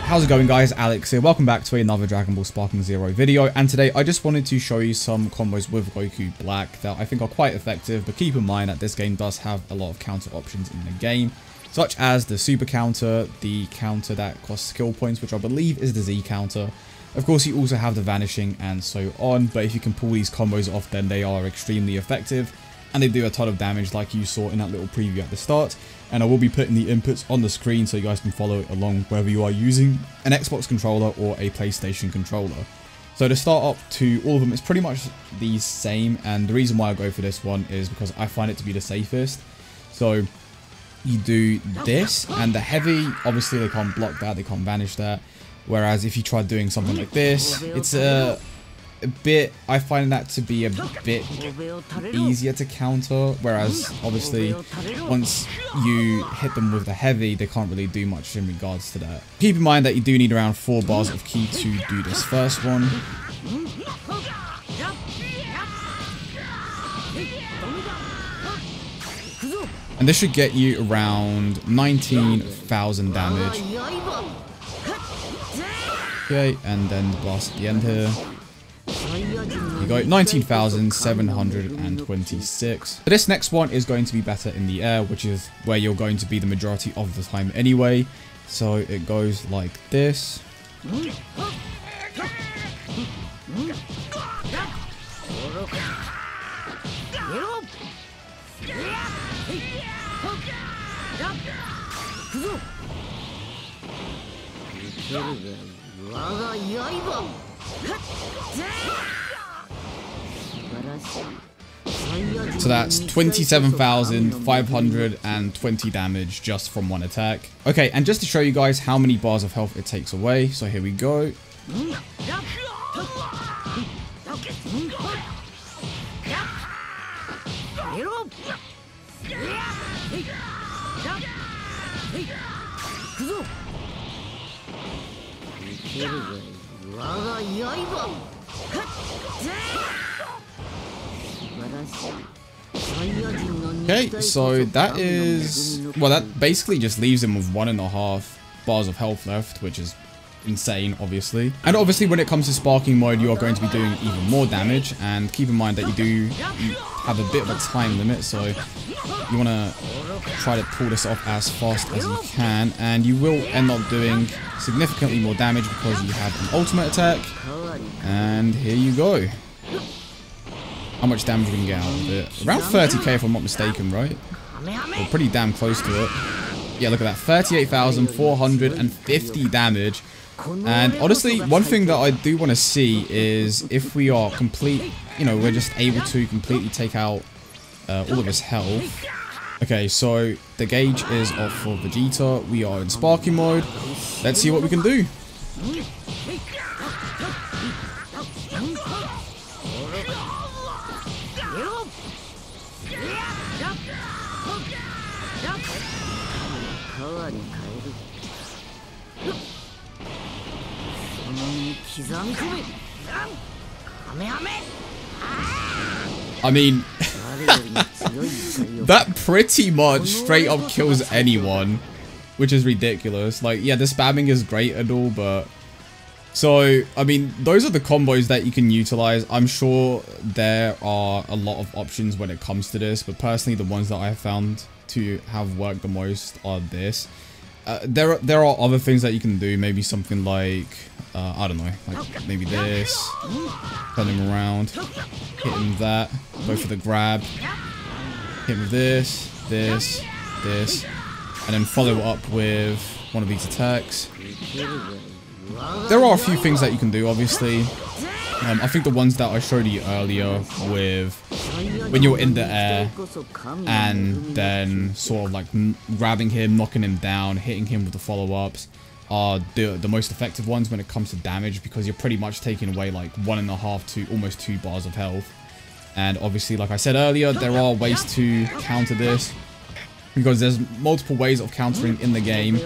How's it going, guys? Alex here. Welcome back to another Dragon Ball Sparking Zero video, and today I just wanted to show you some combos with Goku Black that I think are quite effective, but keep in mind that this game does have a lot of counter options in the game, such as the super counter, the counter that costs skill points, which I believe is the Z counter. Of course, you also have the vanishing and so on, but if you can pull these combos off, then they are extremely effective. And they do a ton of damage like you saw in that little preview at the start. And I will be putting the inputs on the screen so you guys can follow it along whether you are using an Xbox controller or a PlayStation controller. So to start up to all of them, it's pretty much the same. And the reason why I go for this one is because I find it to be the safest. So you do this, and the heavy, obviously they can't block that, they can't vanish that. Whereas if you try doing something like this, it's a bit, I find that to be a bit easier to counter, whereas obviously once you hit them with the heavy, they can't really do much in regards to that. Keep in mind that you do need around 4 bars of ki to do this first one. And this should get you around 19,000 damage. Okay, and then the blast at the end here. You go 19,726. So this next one is going to be better in the air, which is where you're going to be the majority of the time anyway. So it goes like this. So that's 27,520 damage just from one attack. Okay, and just to show you guys how many bars of health it takes away, so here we go. Okay, so that is, well, that basically just leaves him with 1.5 bars of health left, which is insane, obviously. And obviously when it comes to sparking mode, you are going to be doing even more damage, and keep in mind that you do have a bit of a time limit, so you want to try to pull this off as fast as you can, and you will end up doing significantly more damage because you have an ultimate attack. And here you go. How much damage we can get out of it? Around 30k if I'm not mistaken, right? We're pretty damn close to it. Yeah, look at that. 38,450 damage. And honestly, one thing that I do want to see is if we are we're just able to completely take out all of his health. Okay, so the gauge is off for Vegeta. We are in sparking mode. Let's see what we can do. I mean, that pretty much straight up kills anyone, which is ridiculous. Like, yeah, the spamming is great and all, but... So, I mean, those are the combos that you can utilize. I'm sure there are a lot of options when it comes to this, but personally, the ones that I have found to have worked the most are this. There are other things that you can do, maybe something like, I don't know, like maybe this, turn him around, hit him with that, go for the grab, hit him with this, and then follow up with one of these attacks. There are a few things that you can do, obviously. I think the ones that I showed you earlier with when you're in the air and then sort of like grabbing him, knocking him down, hitting him with the follow-ups are the most effective ones when it comes to damage, because you're pretty much taking away like 1.5 to almost 2 bars of health. And obviously, like I said earlier, there are ways to counter this, because there's multiple ways of countering in the game,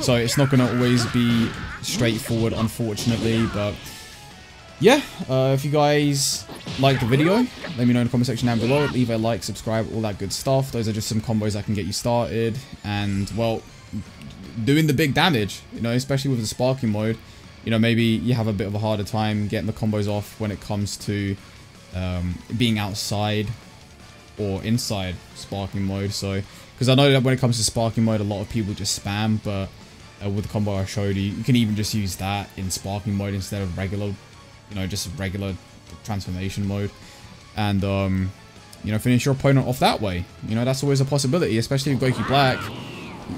so it's not going to always be straightforward, unfortunately. But yeah, if you guys like the video, let me know in the comment section down below. Leave a like, subscribe, all that good stuff. Those are just some combos that can get you started. And well, doing the big damage, you know, especially with the sparking mode. You know, maybe you have a bit of a harder time getting the combos off when it comes to being outside or inside sparking mode. So, because I know that when it comes to sparking mode, a lot of people just spam, but with the combo I showed you, you can even just use that in sparking mode instead of regular, you know, just regular transformation mode. And, you know, finish your opponent off that way. You know, that's always a possibility, especially with GOKU Black,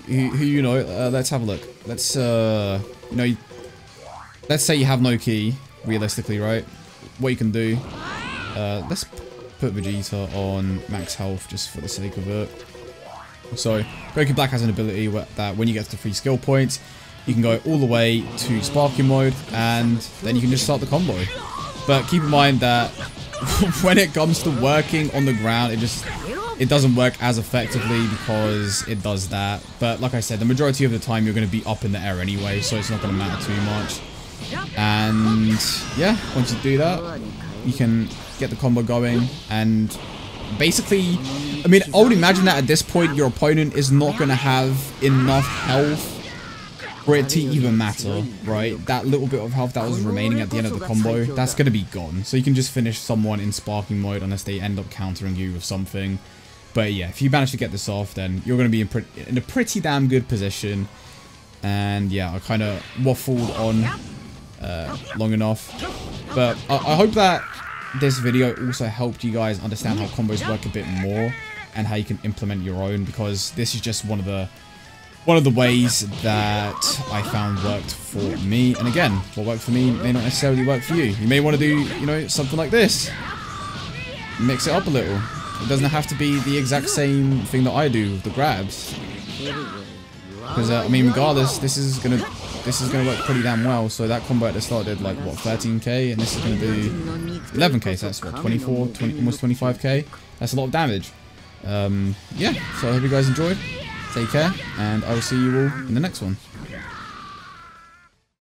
who you know, let's have a look. Let's, you know, let's say you have no key, realistically, right? What you can do, let's put Vegeta on max health just for the sake of it. So, GOKU Black has an ability that when you get to 3 skill points, you can go all the way to sparking mode, and then you can just start the combo. But keep in mind that when it comes to working on the ground, it doesn't work as effectively because it does that. But like I said, the majority of the time you're going to be up in the air anyway, so it's not going to matter too much. And yeah, once you do that, you can get the combo going. And basically, I mean, I would imagine that at this point your opponent is not going to have enough health for it to even matter, right? That little bit of health that was remaining at the end of the combo, that's going to be gone. So you can just finish someone in sparking mode unless they end up countering you with something. But yeah, if you manage to get this off, then you're going to be in a pretty damn good position. And yeah, I kind of waffled on long enough. But I hope that this video also helped you guys understand how combos work a bit more and how you can implement your own, because this is just one of the ways that I found worked for me. And again, what worked for me may not necessarily work for you. You may want to do, you know, something like this. Mix it up a little. It doesn't have to be the exact same thing that I do with the grabs. Because I mean, regardless, this is gonna work pretty damn well. So that combo at the start did like what, 13k, and this is gonna do 11k. So that's what, 24, 20, almost 25k. That's a lot of damage. Yeah. So I hope you guys enjoyed. Take care, and I will see you all in the next one.